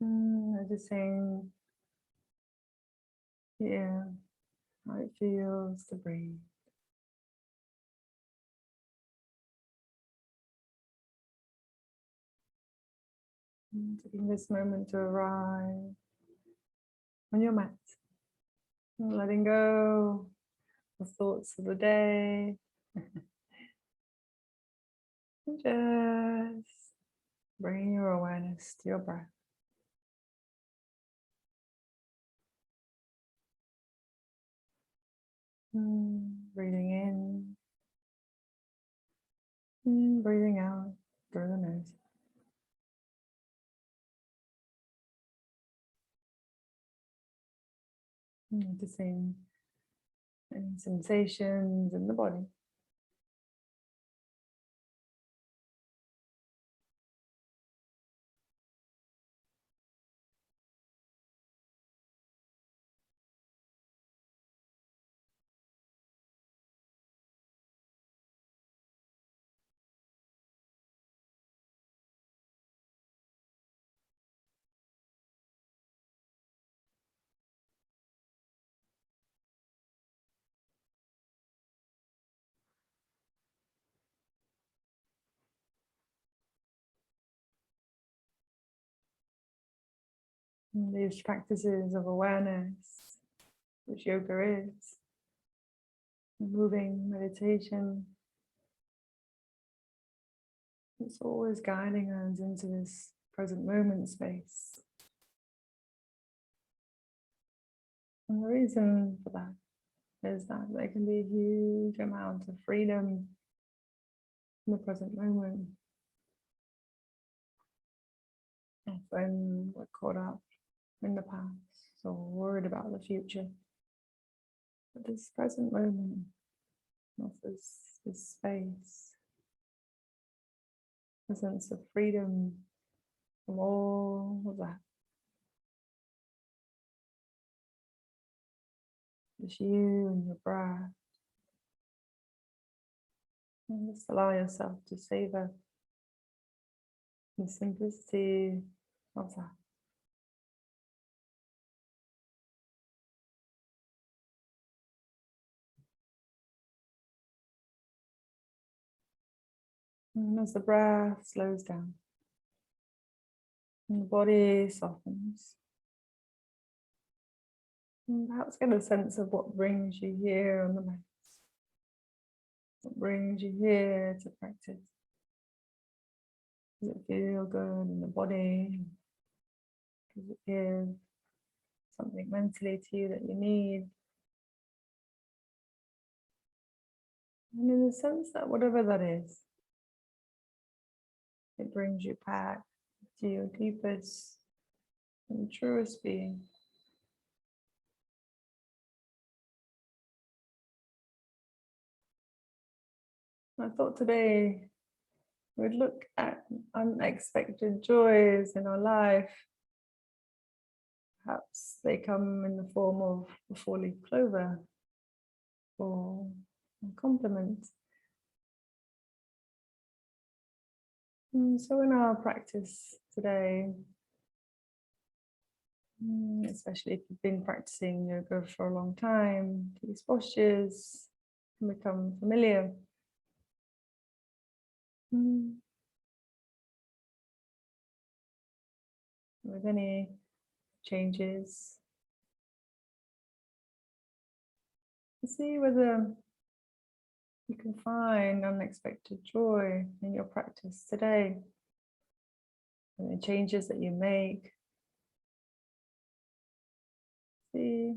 Noticing here how it feels to breathe. Taking this moment to arrive on your mat. And letting go of thoughts of the day. And just bring your awareness to your breath. Breathing in. And breathing out through the nose. Noticing any sensations in the body. And these practices of awareness, which yoga is, moving meditation, it's always guiding us into this present moment space. And the reason for that is that there can be a huge amount of freedom in the present moment. Often we're caught up in the past or worried about the future. But this present moment offers this space, a sense of freedom from all of that. Just you and your breath. And just allow yourself to savor the simplicity of that. And as the breath slows down, and the body softens, and perhaps get a sense of what brings you here on the mat. What brings you here to practice? Does it feel good in the body? Does it give something mentally to you that you need? And in the sense that whatever that is, it brings you back to your deepest and truest being. I thought today we'd look at unexpected joys in our life. Perhaps they come in the form of a four-leaf clover or a compliment. And so in our practice today, especially if you've been practicing yoga for a long time, these postures can become familiar. With any changes, see whether you can find unexpected joy in your practice today, and the changes that you make. See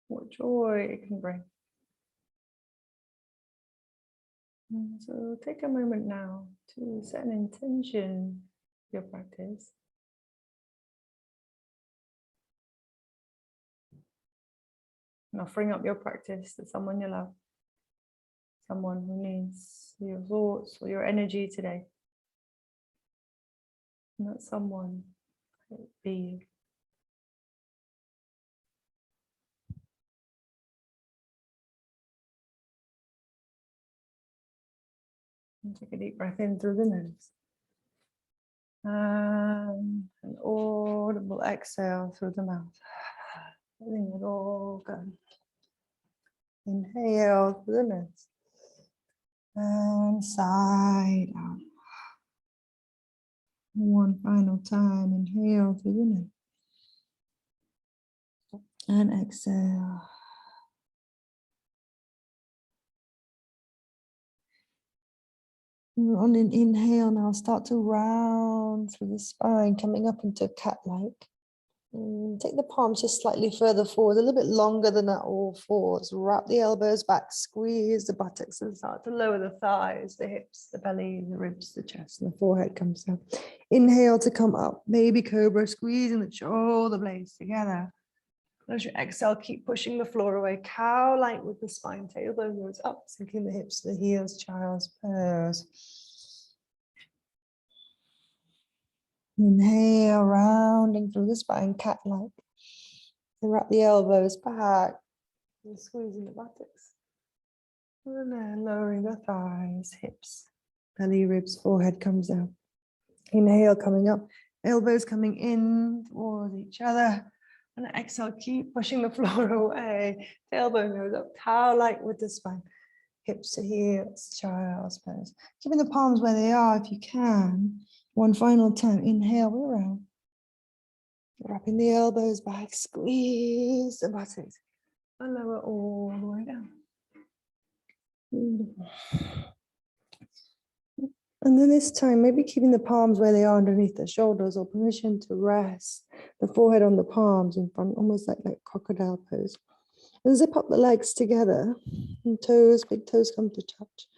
what joy it can bring. And so take a moment now to set an intention for your practice. And offering up your practice to someone you love, someone who needs your thoughts or your energy today. And that someone might be you. And take a deep breath in through the nose. And all full exhale through the mouth. Letting it all go. Inhale through the nose. And side out. One final time. Inhale through the nose. And exhale. On an inhale now, start to round through the spine, coming up into cat-like. Take the palms just slightly further forward, a little bit longer than that, all fours. Wrap the elbows back, squeeze the buttocks, and start to lower the thighs, the hips, the belly, the ribs, the chest, and the forehead comes down. Inhale to come up, baby cobra, squeezing the shoulder blades together. As you exhale, keep pushing the floor away, cow-like with the spine, tailbone goes up, sinking the hips, the heels, child's pose. Inhale, rounding through the spine, cat-like. And wrap the elbows back, and squeezing the buttocks. And then lowering the thighs, hips, belly, ribs, forehead comes down. Inhale, coming up, elbows coming in towards each other. And exhale, keep pushing the floor away. Tailbone goes up, cow-like with the spine. Hips to heels, child's pose. Keeping the palms where they are if you can. One final time, inhale, we're around. Wrapping the elbows back, squeeze the buttocks. And lower all the way down. Beautiful. And then this time, maybe keeping the palms where they are underneath the shoulders, or permission to rest the forehead on the palms in front, almost like crocodile pose. And zip up the legs together, and toes, big toes come to touch.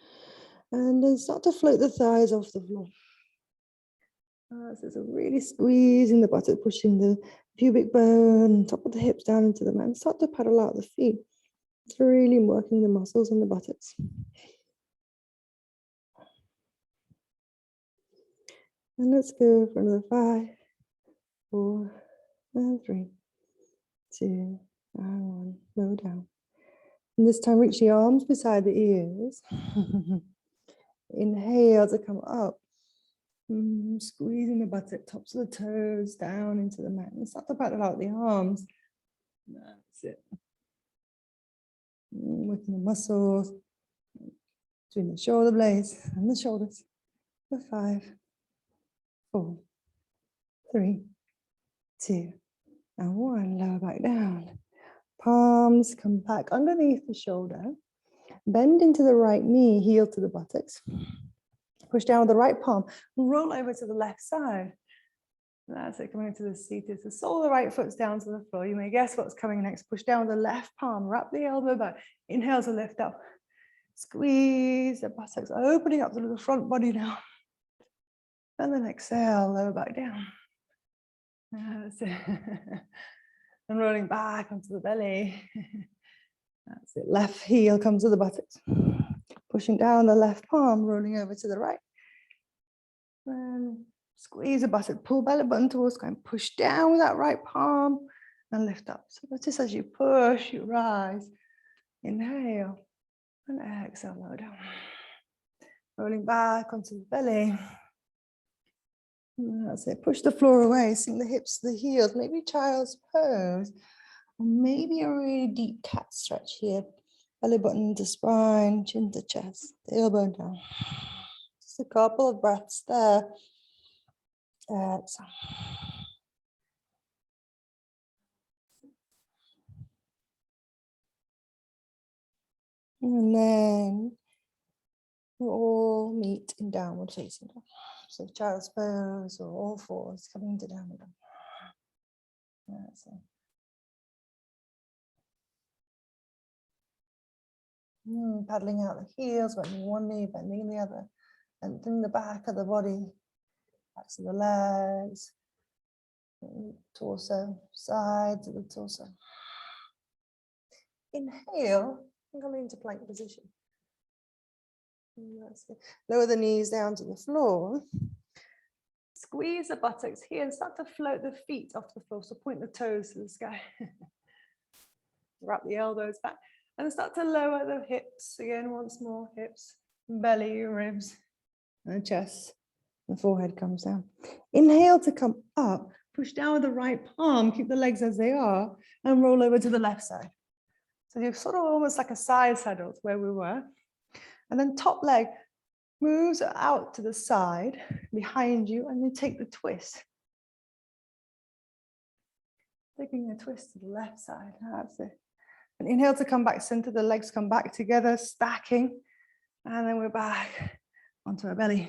And then start to float the thighs off the floor. So really squeezing the buttock, pushing the pubic bone, top of the hips down into the mat. And start to paddle out the feet. It's really working the muscles in the buttocks. And let's go for another 5, 4, and 3, 2, and 1. Low down. And this time reach the arms beside the ears. Inhale to come up. Squeezing the buttock, tops of the toes down into the mat. And start to paddle out the arms. That's it. Working the muscles between the shoulder blades and the shoulders. For 5, 4, 3, 2, and 1. Lower back down. Palms come back underneath the shoulder. Bend into the right knee, heel to the buttocks. Push down with the right palm. Roll over to the left side. That's it, coming into the seated. So sole the right foot's down to the floor. You may guess what's coming next. Push down with the left palm. Wrap the elbow back. Inhale to lift up. Squeeze the buttocks, opening up to the front body now. And then exhale, lower back down. That's it. And rolling back onto the belly. That's it. Left heel comes to the buttocks. Pushing down the left palm, rolling over to the right. And squeeze the buttock, pull belly button towards sky, and push down with that right palm and lift up. So notice as you push, you rise. Inhale and exhale, lower down. Rolling back onto the belly. And that's it. Push the floor away, sink the hips to the heels, maybe child's pose, or maybe a really deep cat stretch here. Belly button to spine, chin to chest, tailbone down. Just a couple of breaths there. Exhale. And then we'll all meet in downward facing dog. So child's pose or all fours coming to downward dog. That's it. Paddling out the heels, bending one knee, bending the other, bending the back of the body, backs of the legs, torso, sides of the torso. Inhale, and come into plank position. That's it. Lower the knees down to the floor. Squeeze the buttocks here and start to float the feet off the floor. So point the toes to the sky. Wrap the elbows back. And start to lower the hips again once more. Hips, belly, ribs, and chest. The forehead comes down. Inhale to come up. push down with the right palm, keep the legs as they are, and roll over to the left side. So you're sort of almost like a side saddle where we were. And then top leg moves out to the side behind you, and you take the twist. Taking a twist to the left side, that's it. And inhale to come back center, the legs come back together, stacking. And then we're back onto our belly.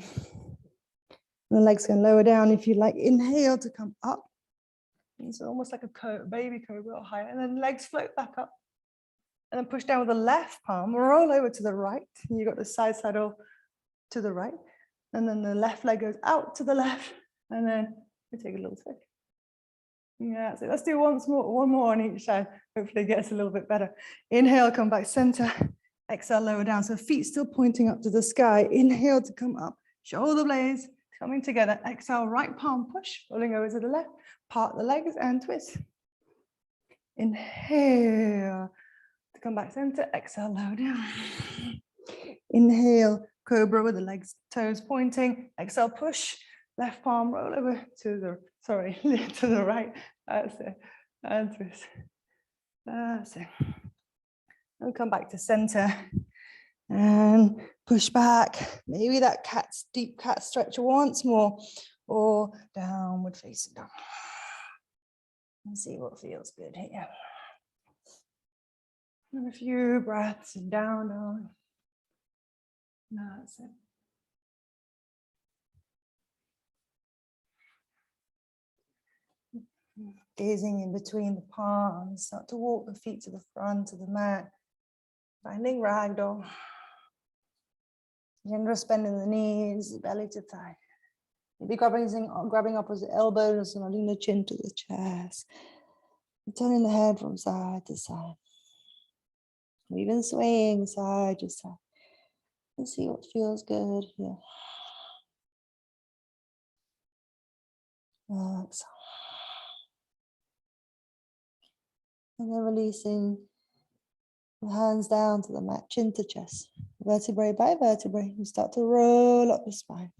And the legs can lower down if you like. Inhale to come up. It's almost like a baby cobra or higher. And then legs float back up. And then push down with the left palm, roll over to the right. And you've got the side saddle to the right. And then the left leg goes out to the left. And then we take a little twist. Yeah, so let's do one more on each side. Hopefully it gets a little bit better. Inhale, come back center. Exhale, lower down. So feet still pointing up to the sky. Inhale to come up. Shoulder blades coming together. Exhale, right palm push, rolling over to the left. Part the legs and twist. Inhale to come back center. Exhale, lower down. Inhale, cobra with the legs, toes pointing. Exhale, push. Left palm roll over to the, to the right. That's it. And twist. That's it. And come back to center. And push back. Maybe that deep cat stretch once more. Or downward facing dog. And see what feels good here. And a few breaths and down, down. That's it. Gazing in between the palms, start to walk the feet to the front of the mat, finding ragdoll. Generous bend in the knees, belly to thigh. Maybe grabbing opposite elbows and nodding the chin to the chest. And turning the head from side to side. Even swaying side to side. And see what feels good here. Exhale. And then releasing the hands down to the mat, chin to chest. Vertebrae by vertebrae. You start to roll up the spine.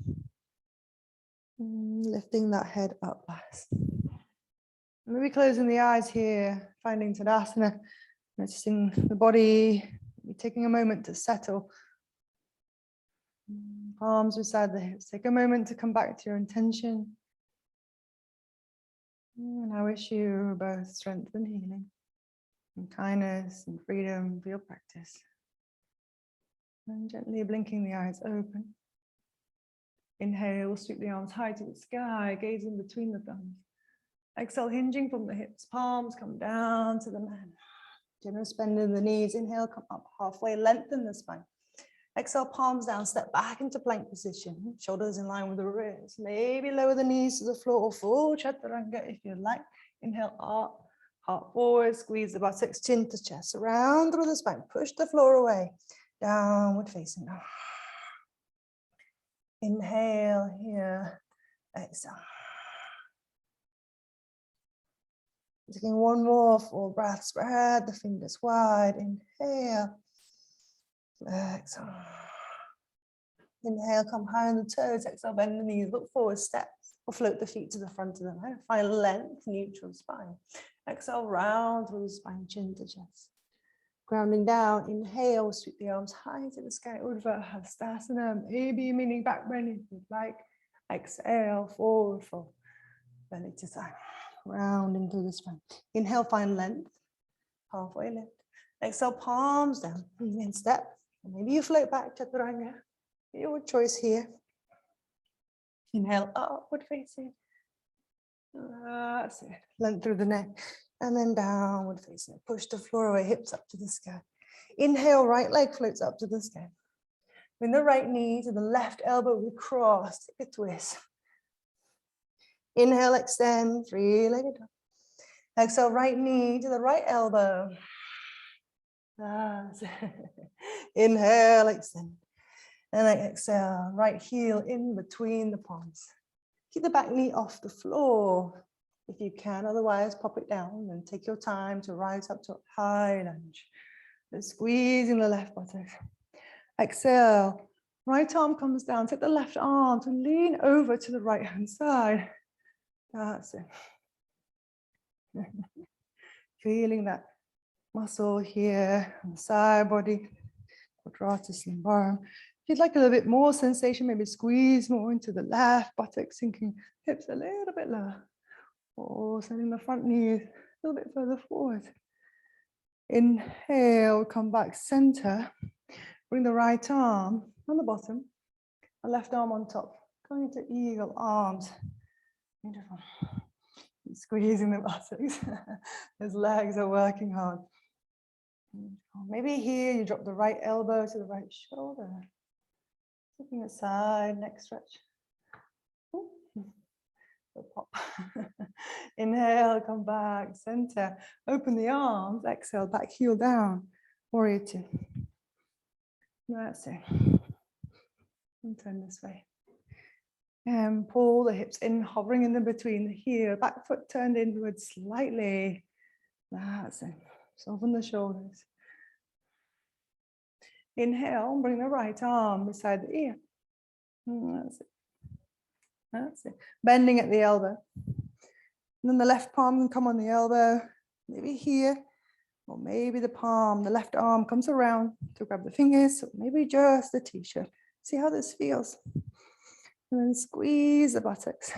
Lifting that head up last. Maybe closing the eyes here, finding Tadasana, noticing the body, maybe taking a moment to settle. Palms beside the hips. Take a moment to come back to your intention. And I wish you both strength and healing, and kindness and freedom for your practice. And gently blinking the eyes open. Inhale, sweep the arms high to the sky, gazing between the thumbs. Exhale, hinging from the hips, palms come down to the mat. Generous bend in the knees. Inhale, come up halfway, lengthen the spine. Exhale, palms down, step back into plank position. Shoulders in line with the wrists. Maybe lower the knees to the floor or full chaturanga if you like. Inhale, up, heart forward, squeeze the buttocks, chin to chest. Round through the spine, push the floor away. Downward facing dog. Inhale here, exhale. Taking one more full breath, spread the fingers wide. Inhale, exhale. Inhale, come high on the toes. Exhale, bend the knees, look forward, step, or float the feet to the front of the mat. Find length, neutral spine. Exhale, round through the spine, chin to chest. Grounding down, inhale, sweep the arms high to the sky, Urdhva Hastasana, maybe meaning back bend if you'd like. Exhale, forward fold, belly to thigh, rounding through the spine. Inhale, find length, halfway lift. Exhale, palms down, and step. Maybe you float back, chaturanga, your choice here. Inhale, upward facing. That's it, length through the neck. And then downward facing. Push the floor away, hips up to the sky. Inhale, right leg floats up to the sky. Bring the right knee to the left elbow, we cross, take a twist. Inhale, extend, three-legged dog. Exhale, right knee to the right elbow. Inhale, extend. And then exhale, right heel in between the palms. Keep the back knee off the floor if you can, otherwise pop it down and take your time to rise up to a high lunge. Then squeezing the left buttock. Exhale, right arm comes down, take the left arm to lean over to the right hand side. That's it. Feeling that muscle here on the side body, quadratus lumborum. If you'd like a little bit more sensation, maybe squeeze more into the left buttock, sinking hips a little bit lower, or sending the front knee a little bit further forward. Inhale, come back center. Bring the right arm on the bottom, the left arm on top. Going into eagle arms. Beautiful. Squeezing the buttocks. His legs are working hard. Maybe here you drop the right elbow to the right shoulder. Looking aside, neck stretch. Pop. Inhale, come back, center. Open the arms, exhale, back heel down. Warrior two. That's it. And turn this way. And pull the hips in, hovering in the between the heel, back foot turned inwards slightly. That's it. Soften the shoulders. Inhale, bring the right arm beside the ear. That's it. That's it. Bending at the elbow. And then the left palm can come on the elbow, maybe here, or maybe the palm, the left arm comes around to grab the fingers, or maybe just the t-shirt. See how this feels. And then squeeze the buttocks.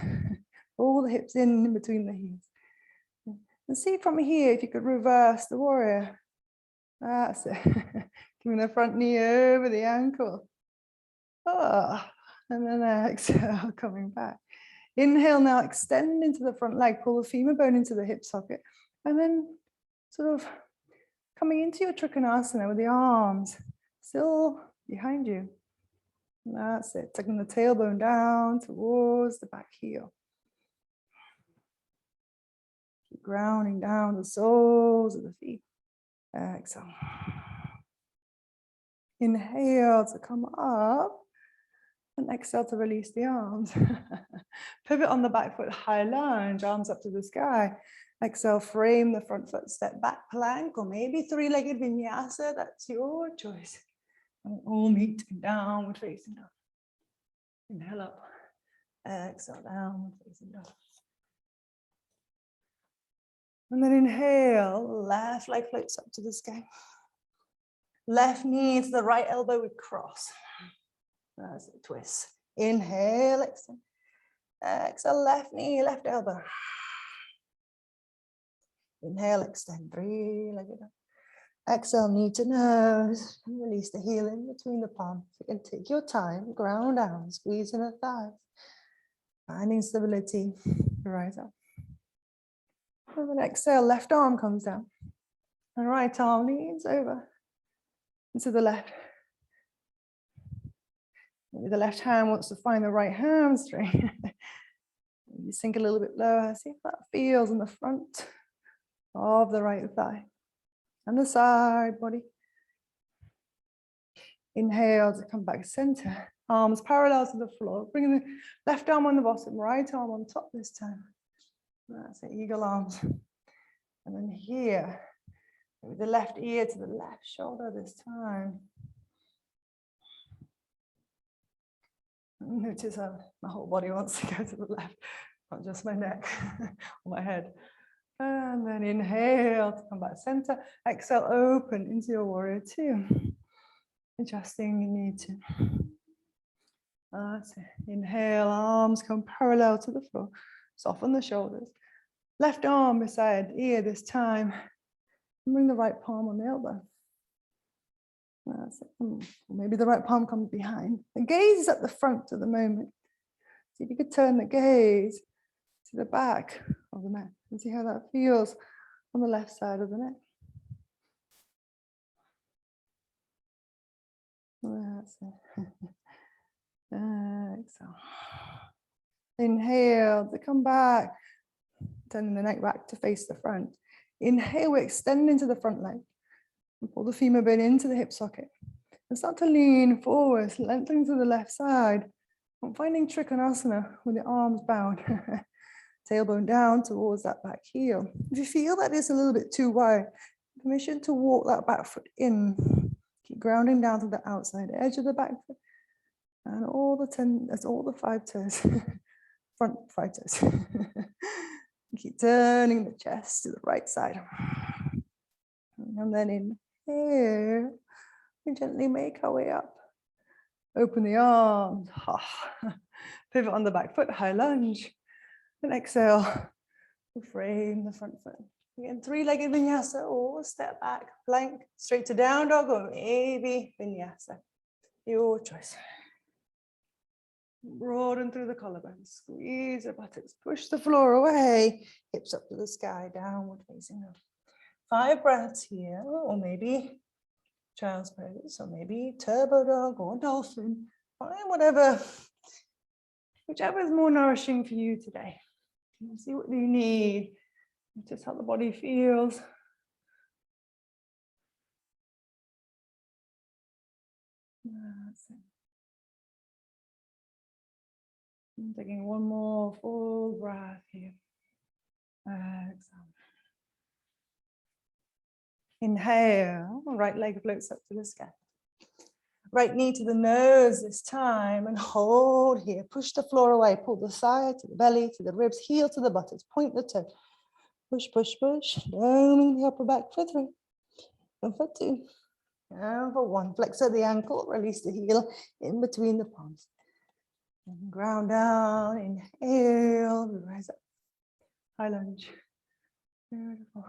All the hips in between the heels. And see from here if you could reverse the warrior. That's it. Giving the front knee over the ankle. Oh, and then exhale, coming back. Inhale now, extend into the front leg, pull the femur bone into the hip socket, and then sort of coming into your Trikonasana with the arms still behind you. And that's it, tucking the tailbone down towards the back heel. Keep grounding down the soles of the feet. Exhale. Inhale to come up. And exhale to release the arms. Pivot on the back foot, high lunge, arms up to the sky. Exhale, frame the front foot, step back plank, or maybe three-legged vinyasa. That's your choice. And all meet in downward facing dog. Inhale up. Exhale, downward facing dog. And then inhale, left leg floats up to the sky. Left knee to the right elbow, we cross. That's a twist. Inhale, extend. Exhale, left knee, left elbow. Inhale, extend, three-legged up. Exhale, knee to nose. And release the heel in between the palms. You can take your time, ground down, squeeze in the thighs. Finding stability, rise up. And then exhale, left arm comes down. And right arm leans over into the left. Maybe the left hand wants to find the right hamstring. You sink a little bit lower. See if that feels in the front of the right thigh. And the side body. Inhale to come back center. Arms parallel to the floor. Bringing the left arm on the bottom, right arm on top this time. That's it, eagle arms. And then here, with the left ear to the left shoulder this time. Notice how my whole body wants to go to the left, not just my neck or my head. And then inhale to come back center. Exhale, open into your warrior two. Adjusting you need to. That's it. Inhale, arms come parallel to the floor. Soften the shoulders. Left arm beside ear this time. And bring the right palm on the elbow. That's it. Or maybe the right palm comes behind. The gaze is at the front at the moment. See if you could turn the gaze to the back of the mat and see how that feels on the left side of the neck. That's it. Exhale. Inhale to come back. Turning the neck back to face the front. Inhale, we extend into the front leg. And pull the femur bone into the hip socket. And start to lean forward, lengthening to the left side. I'm finding Trikonasana with the arms bound. Tailbone down towards that back heel. If you feel that it's a little bit too wide, permission to walk that back foot in. Keep grounding down to the outside edge of the back foot. And all the 5 toes. Front 5 toes. Keep turning the chest to the right side. And then inhale, we gently make our way up. Open the arms. Pivot on the back foot, high lunge. And exhale, frame the front foot. Again, three-legged vinyasa or step back, plank, straight to down dog or maybe vinyasa. Your choice. Broaden through the collarbone, squeeze the buttocks, push the floor away, hips up to the sky, downward facing dog. 5 breaths here, or maybe child's pose, or maybe turbo dog or dolphin. Find whichever is more nourishing for you today. See what you need, just how the body feels. That's it. I'm taking one more full breath here. Exhale. Inhale, right leg floats up to the sky. Right knee to the nose this time and hold here. Push the floor away, pull the side to the belly, to the ribs, heel to the buttocks, point the toe. Push, push, push, doming the upper back for 3, and for 2, and for 1. Flex at the ankle, release the heel in between the palms. And ground down, inhale, rise up. High lunge. Beautiful.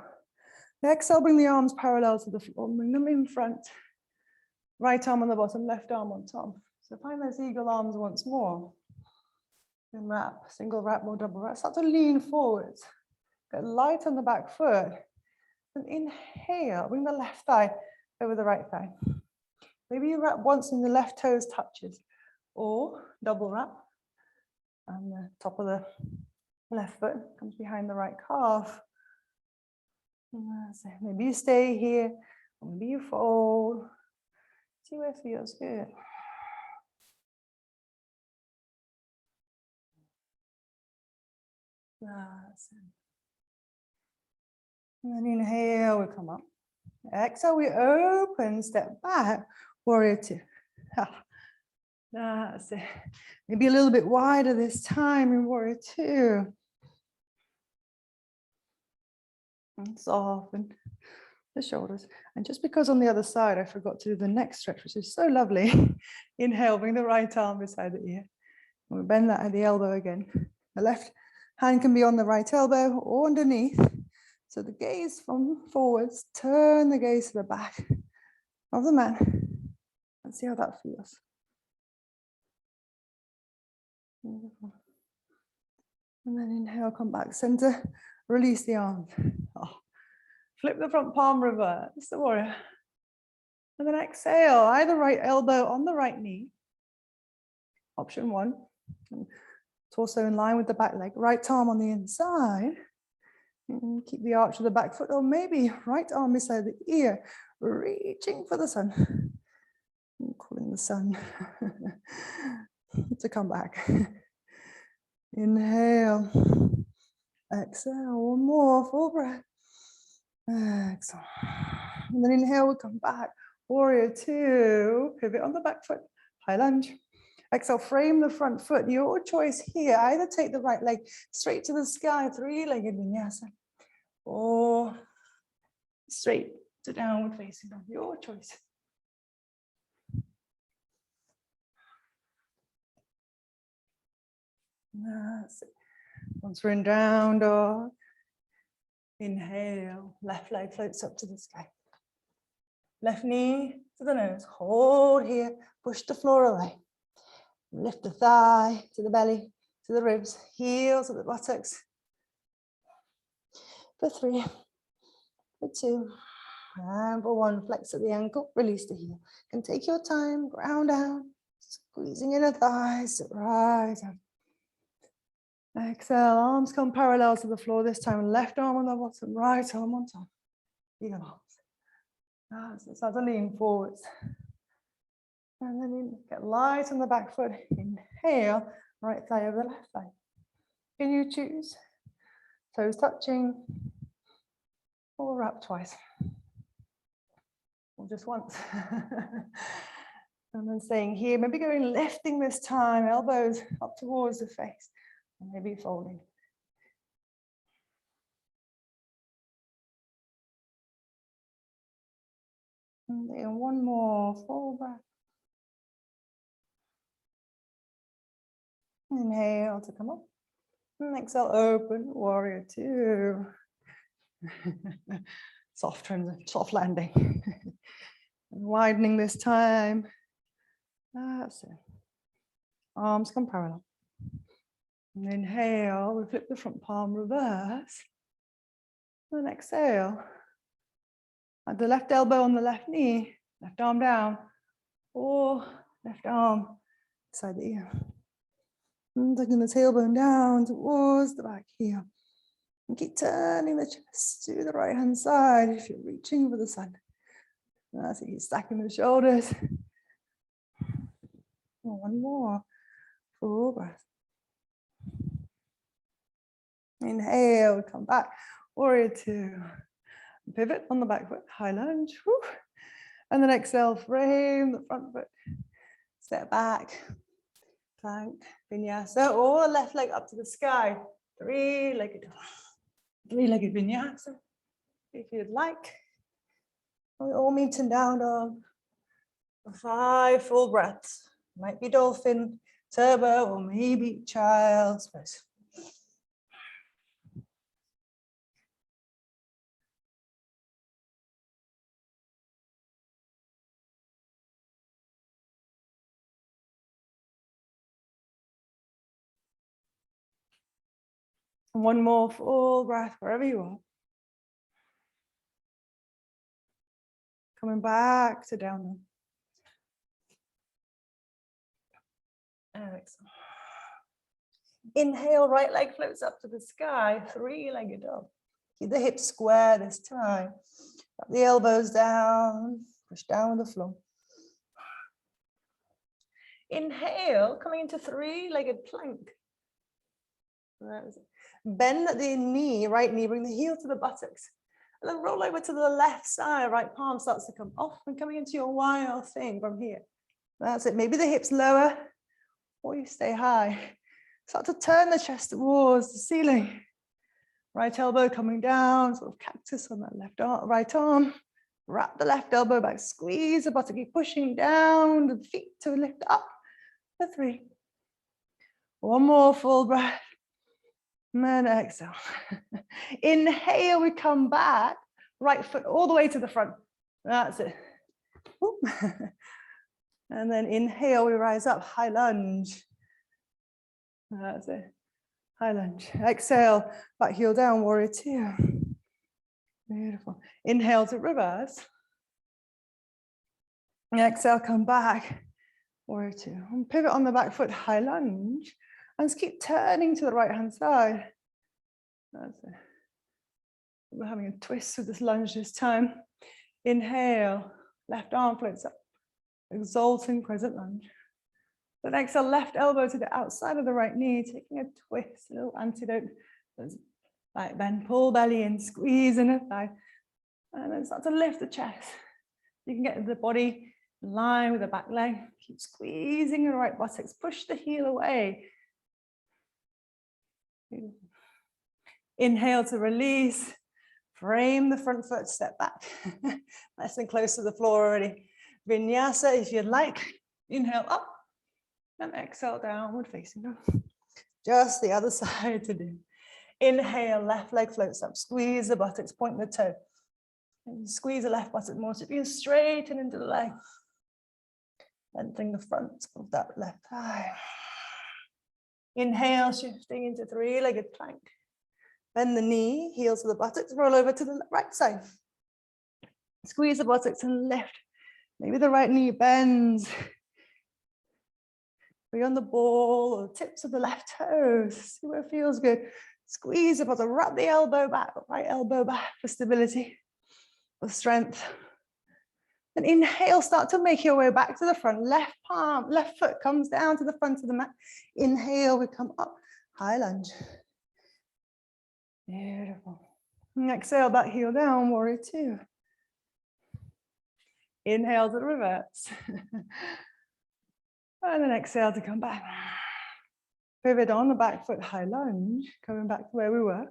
Exhale, bring the arms parallel to the floor, bring them in front. Right arm on the bottom, left arm on top. So find those eagle arms once more. And wrap, single wrap or double wrap. Start to lean forwards. Get light on the back foot. And inhale, bring the left thigh over the right thigh. Maybe you wrap once and the left toes touches. Or double wrap. And the top of the left foot comes behind the right calf. So maybe you stay here, or maybe you fold. See where it feels good. That's it. And then inhale, we come up. Exhale, we open, step back, warrior 2. That's it. Maybe a little bit wider this time in warrior 2. And soften the shoulders. And just because on the other side, I forgot to do the neck stretch, which is so lovely. Inhale, bring the right arm beside the ear. And we bend that at the elbow again. The left hand can be on the right elbow or underneath. So the gaze from forwards, turn the gaze to the back of the mat and see how that feels. Beautiful. And then inhale, come back center, release the arms. Flip the front palm, reverse the warrior. And then exhale, either right elbow on the right knee. Option 1. Torso in line with the back leg. Right arm on the inside. And keep the arch of the back foot, or maybe right arm beside the ear, reaching for the sun. I'm calling the sun to come back. Inhale. Exhale, one more, full breath. Exhale. And then inhale, we'll come back. Warrior 2, pivot on the back foot, high lunge. Exhale, frame the front foot. Your choice here, either take the right leg straight to the sky, 3-legged vinyasa, or straight to downward facing dog, your choice. That's it. Once we're in down dog, inhale, left leg floats up to the sky. Left knee to the nose, hold here, push the floor away. Lift the thigh to the belly, to the ribs, heels to the buttocks. For 3, for 2, and for 1, flex at the ankle, release the heel. And take your time, ground down, squeezing in the thighs, rise up. Exhale, arms come parallel to the floor this time. Left arm on the bottom, right arm on top. Eagle arms. So start to lean forwards. And then get light on the back foot. Inhale, right thigh over the left thigh. Can you choose? Toes touching. Or wrap twice. Or just once. And then staying here, maybe going lifting this time, elbows up towards the face. And maybe folding. And then one more full breath. Inhale to come up. And exhale, open, warrior two. Soft landing. And widening this time. That's it. Arms come parallel. And inhale, we flip the front palm reverse. And exhale. At the left elbow on the left knee, left arm down, or left arm beside the ear. And taking the tailbone down towards the back heel. And keep turning the chest to the right hand side if you're reaching for the sun. That's it, keep stacking the shoulders. One more. Full breath. Inhale, come back. Warrior two. Pivot on the back foot, high lunge. Woo. And then exhale, frame the front foot. Step back. Plank, vinyasa, or left leg up to the sky. Three-legged vinyasa, if you'd like. We all meeting down on 5 full breaths. Might be dolphin, turbo, or maybe child's pose. And one more full breath wherever you are. Coming back to down dog. And exhale. Inhale, right leg floats up to the sky, three-legged dog. Keep the hips square this time. Drop the elbows down, push down with the floor. Inhale, coming into three-legged plank. Bend at the knee, right knee, bring the heel to the buttocks. And then roll over to the left side, right palm starts to come off and coming into your wild thing from here. That's it. Maybe the hips lower or you stay high. Start to turn the chest towards the ceiling. Right elbow coming down, sort of cactus on that left arm, right arm. Wrap the left elbow back, squeeze the buttock, keep pushing down the feet to lift up for 3. One more full breath. And then exhale. Inhale, we come back. Right foot all the way to the front. That's it. And then inhale, we rise up, high lunge. That's it. High lunge. Exhale, back heel down, warrior two. Beautiful. Inhale to reverse. Exhale, come back, warrior two. And pivot on the back foot, high lunge. And just keep turning to the right hand side. That's it. We're having a twist with this lunge this time. Inhale, left arm floats up. Exalting crescent lunge. Then exhale, left elbow to the outside of the right knee, taking a twist, a little antidote. Like bend, pull belly in, squeeze in the thigh. And then start to lift the chest. You can get the body in line with the back leg. Keep squeezing the right buttocks. Push the heel away. Inhale to release. Frame the front foot, step back. Nice and close to the floor already. Vinyasa, if you'd like. Inhale up. And exhale, downward facing dog. Just the other side to do. Inhale, left leg floats up. Squeeze the buttocks, point the toe. And squeeze the left buttock more. So being straighten into the leg. Lengthening the front of that left thigh. Inhale, shifting into three-legged plank. Bend the knee, heels to the buttocks, roll over to the right side. Squeeze the buttocks and lift. Maybe the right knee bends. Beyond the ball or the tips of the left toes. See where it feels good. Squeeze the buttock, wrap the elbow back, right elbow back for stability, for strength. Then inhale, start to make your way back to the front. Left palm, left foot comes down to the front of the mat. Inhale, we come up, high lunge. Beautiful. And exhale, back heel down, warrior two. Inhale to reverse. And then exhale to come back. Pivot on the back foot, high lunge, coming back to where we were.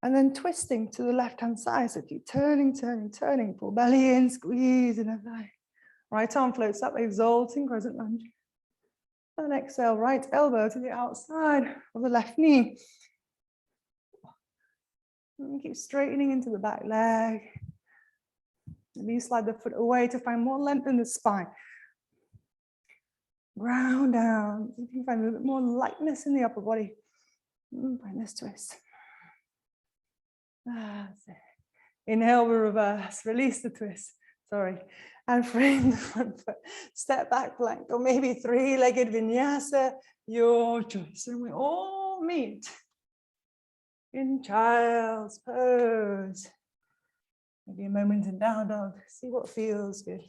And then twisting to the left-hand side. So keep turning, turning, turning. Pull belly in, squeeze inner thigh. Right arm floats up, exalting crescent lunge. And exhale, right elbow to the outside of the left knee. And keep straightening into the back leg. Maybe you slide the foot away to find more length in the spine. Ground down. You can find a little bit more lightness in the upper body. Find this twist. Inhale, we reverse. Release the twist. Sorry. And frame the front foot. Step back plank, or maybe three-legged vinyasa. Your choice. And we all meet in child's pose. Maybe a moment in down dog. See what feels good.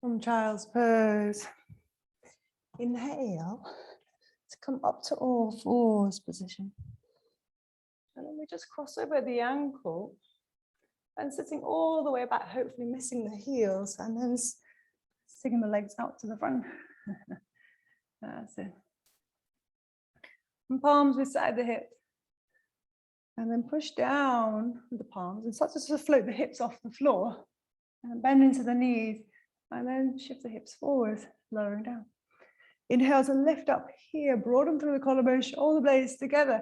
From child's pose. Inhale to come up to all fours position. And then we just cross over the ankle and sitting all the way back, hopefully missing the heels, and then sticking the legs out to the front. That's it. And palms beside the hip. And then push down with the palms and start to sort of float the hips off the floor and bend into the knees and then shift the hips forward, lowering down. Inhale to lift up here, broaden through the collarbone, shoulder blades together.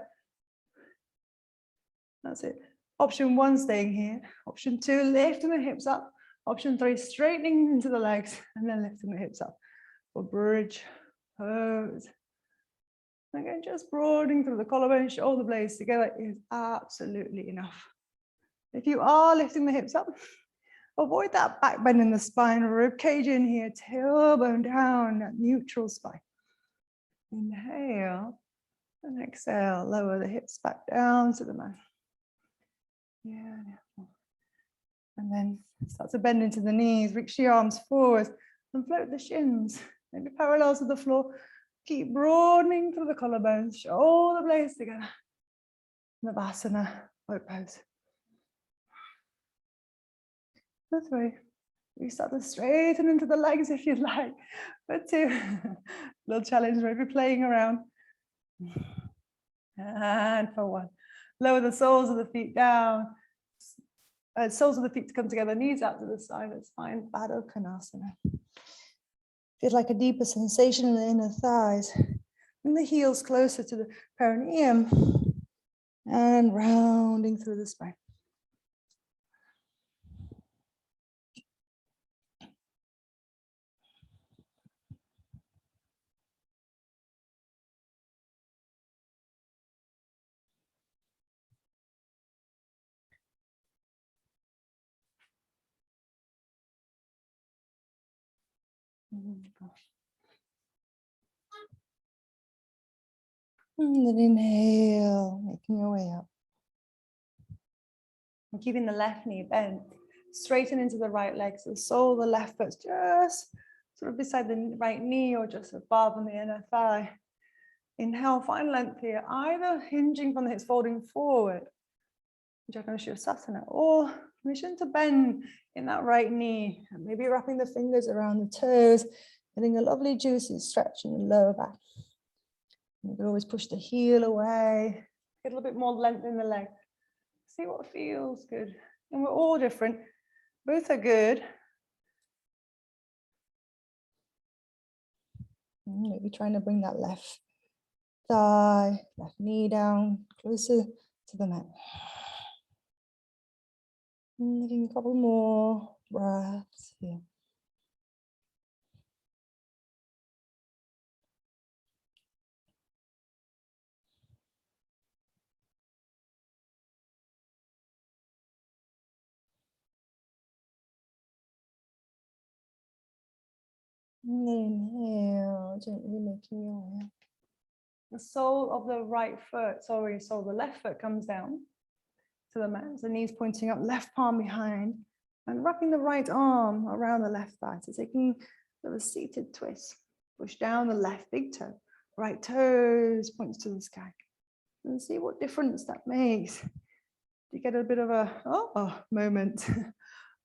That's it. Option 1, staying here. Option 2, lifting the hips up. Option 3, straightening into the legs and then lifting the hips up for bridge pose. Again, just broadening through the collarbone, shoulder blades together is absolutely enough. If you are lifting the hips up, avoid that back bend in the spine, rib cage in here, tailbone down, that neutral spine. Inhale and exhale, lower the hips back down to the mat. Yeah. And then start to bend into the knees, reach the arms forward and float the shins, maybe parallel to the floor. Keep broadening through the collarbones, shoulder blades together. Navasana, boat pose. For 3, you start to straighten into the legs if you'd like. For 2, little challenge, maybe playing around. And for 1, lower the soles of the feet down. Soles of the feet to come together, knees out to the side. Let's find Baddha Konasana. Feel like a deeper sensation in the inner thighs. Bring the heels closer to the perineum and rounding through the spine. And then inhale, making your way up. And keeping the left knee bent, straighten into the right leg. So the sole of the left foot's just sort of beside the right knee or just above on the inner thigh. Inhale, find length here, either hinging from the hips, folding forward, Jagannathasana, or permission to bend in that right knee. And maybe wrapping the fingers around the toes, getting a lovely juicy stretch in the lower back. You can always push the heel away, get a little bit more length in the leg. See what feels good. And we're all different. Both are good. Maybe trying to bring that left thigh, left knee down, closer to the mat. Taking a couple more breaths here. And inhale, gently making your way up. The sole of the right foot, sole of the left foot comes down. to the mat. So knees pointing up, left palm behind, and wrapping the right arm around the left thigh. So taking a seated twist. Push down the left big toe. Right toes points to the sky. And see what difference that makes. You get a bit of a moment,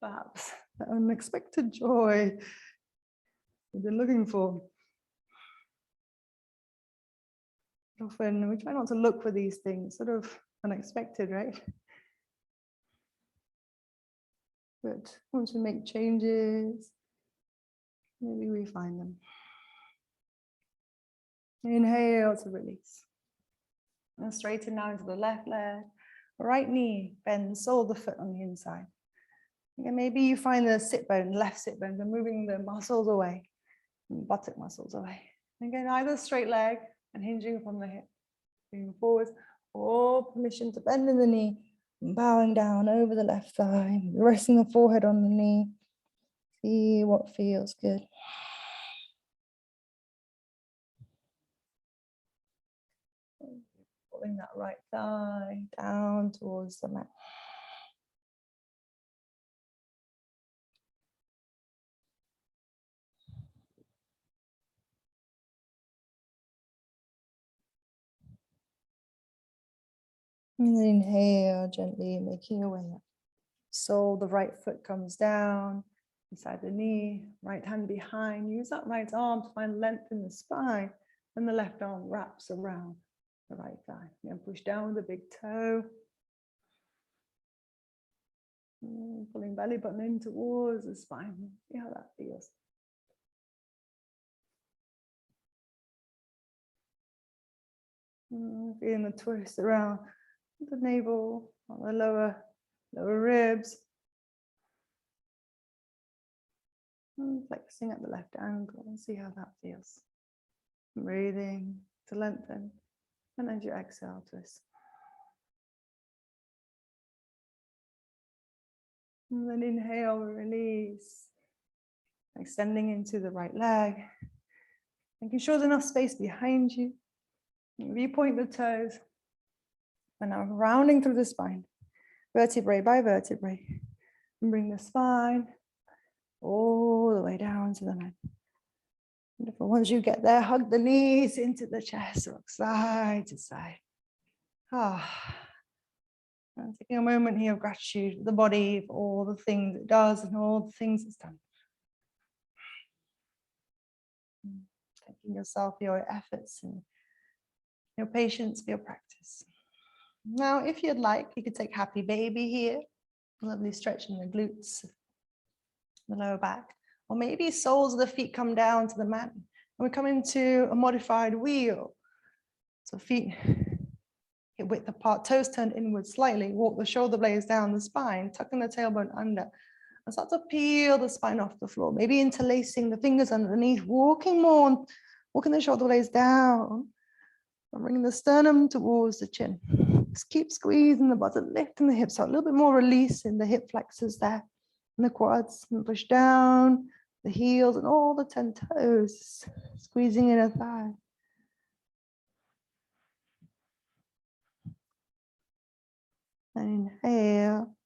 perhaps, that unexpected joy you've been looking for. Often we try not to look for these things, sort of unexpected, right? But once we make changes, maybe we find them. Inhale to release. And straighten now into the left leg. Right knee, bend the sole of the foot on the inside. Again, maybe you find the sit bone, left sit bone, and moving the muscles away, buttock muscles away. Again, either straight leg and hinging from the hip, moving forward, or permission to bend in the knee, and bowing down over the left thigh, resting the forehead on the knee. See what feels good. Pulling that right thigh down towards the mat. And then inhale, gently making your way up. Sole, the right foot comes down, beside the knee, right hand behind. Use that right arm to find length in the spine, and the left arm wraps around the right thigh. And push down with the big toe. Pulling belly button in towards the spine. See how that feels. Feeling the twist around the navel, on the lower ribs. Flexing at the left ankle and see how that feels. Breathing to lengthen, and as you exhale, twist. And then inhale, release. Extending into the right leg. Making sure there's enough space behind you. Repoint the toes. And now rounding through the spine, vertebrae by vertebrae. And bring the spine all the way down to the mat. And once you get there, hug the knees into the chest, rock side to side. And taking a moment here of gratitude for the body, for all the things it does and all the things it's done. Thanking yourself for your efforts and your patience for your practice. Now, if you'd like, you could take happy baby here. Lovely stretching the glutes, the lower back. Or maybe soles of the feet come down to the mat. And we come into a modified wheel. So feet hip width apart, toes turned inward slightly. Walk the shoulder blades down the spine, tucking the tailbone under. And start to peel the spine off the floor. Maybe interlacing the fingers underneath, walking the shoulder blades down. And bringing the sternum towards the chin. Just keep squeezing the bottom, lifting the hips out. A little bit more release in the hip flexors there. And the quads. And push down the heels and all the 10 toes. Squeezing in a thigh. And inhale.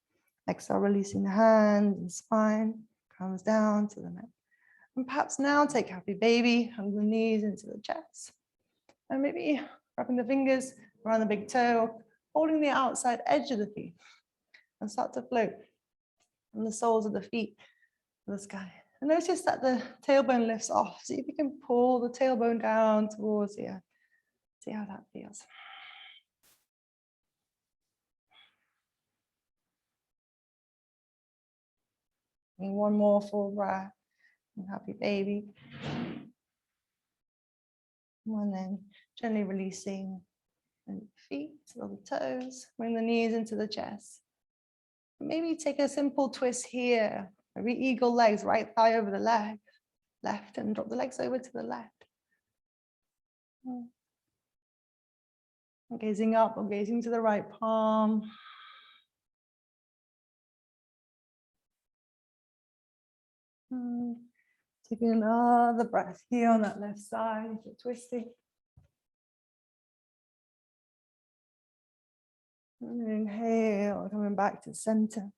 Exhale, releasing the hands and spine. Comes down to the mat. And perhaps now take happy baby. Hug the knees into the chest. And maybe wrapping the fingers around the big toe, holding the outside edge of the feet, and start to float from the soles of the feet to the sky. And notice that the tailbone lifts off. See if you can pull the tailbone down towards the earth. See how that feels. And one more full breath. And happy baby. And then gently releasing the feet, little toes, bring the knees into the chest. Maybe take a simple twist here. Maybe eagle legs, right thigh over the left, and drop the legs over to the left. Gazing up or gazing to the right palm. Taking another breath here on that left side if you're twisting. And inhale, coming back to center.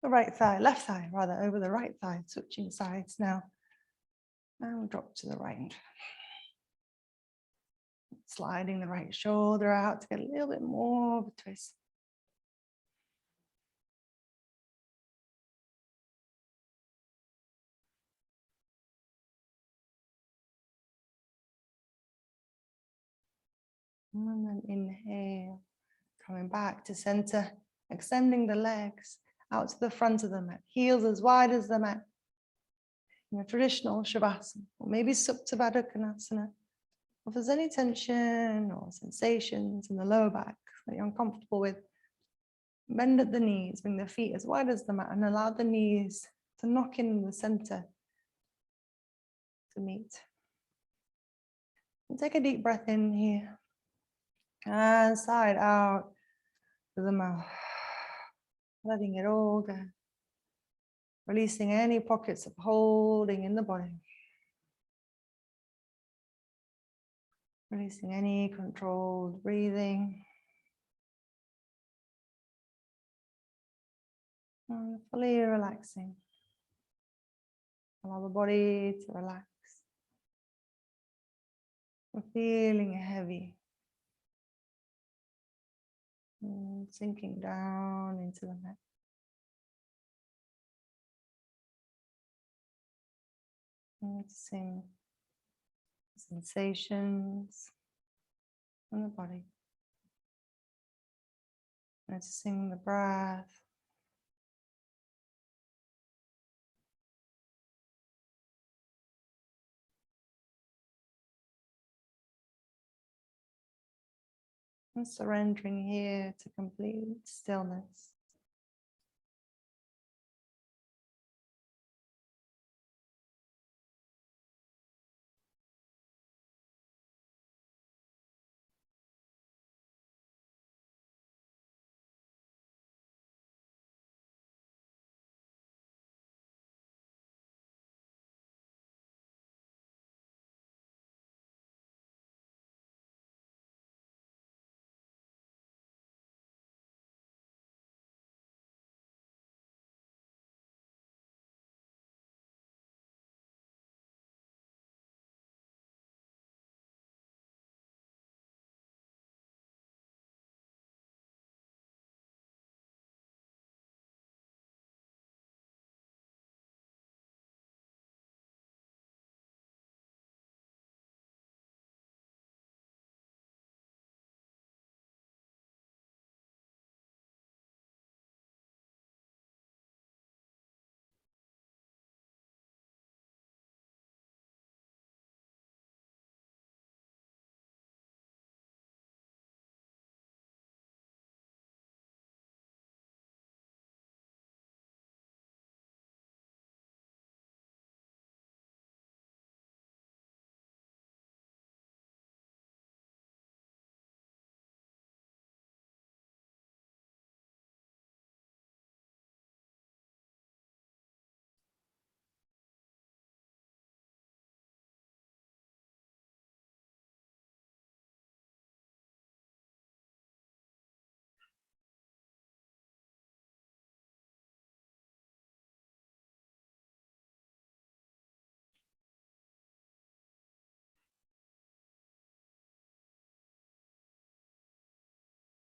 The right thigh, left thigh rather, over the right thigh, switching sides now. And we'll drop to the right. Sliding the right shoulder out to get a little bit more of a twist. And then inhale, coming back to center, extending the legs out to the front of the mat, heels as wide as the mat. In a traditional Shavasana, or maybe Supta Baddha Konasana. If there's any tension or sensations in the lower back that you're uncomfortable with, bend at the knees, bring the feet as wide as the mat, and allow the knees to knock in the center to meet. And take a deep breath in here. And side out to the mouth. Letting it all go. Releasing any pockets of holding in the body. Releasing any controlled breathing. And fully relaxing. Allow the body to relax. We're feeling heavy. And sinking down into the mat. Noticing sensations in the body. Noticing the breath. And surrendering here to complete stillness.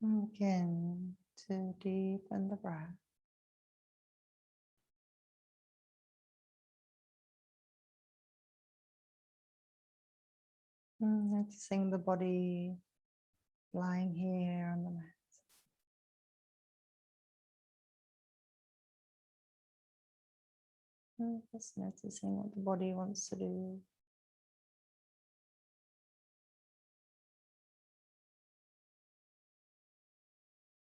And again, to deepen the breath. Noticing the body lying here on the mat. Just noticing what the body wants to do.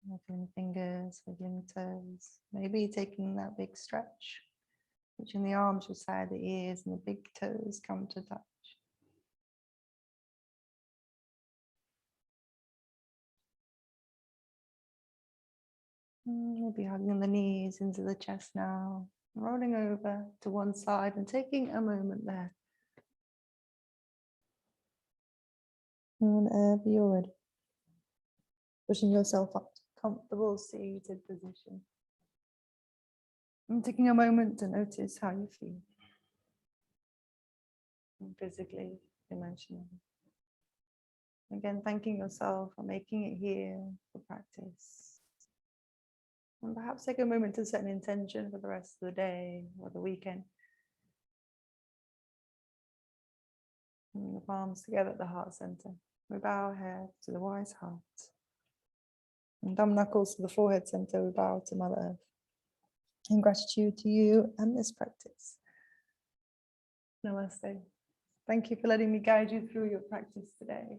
Wiggling fingers, wiggling toes. Maybe taking that big stretch. Reaching the arms beside the ears and the big toes come to touch. Maybe hugging the knees into the chest now. Rolling over to one side and taking a moment there. Whenever you're ready. pushing yourself up to a comfortable seated position. And taking a moment to notice how you feel, physically, emotionally. Again, thanking yourself for making it here for practice. And perhaps take a moment to set an intention for the rest of the day or the weekend. And the palms together at the heart center. We bow our head to the wise heart. And thumb knuckles to the forehead center. We bow to Mother Earth. In gratitude to you and this practice. Namaste. Thank you for letting me guide you through your practice today.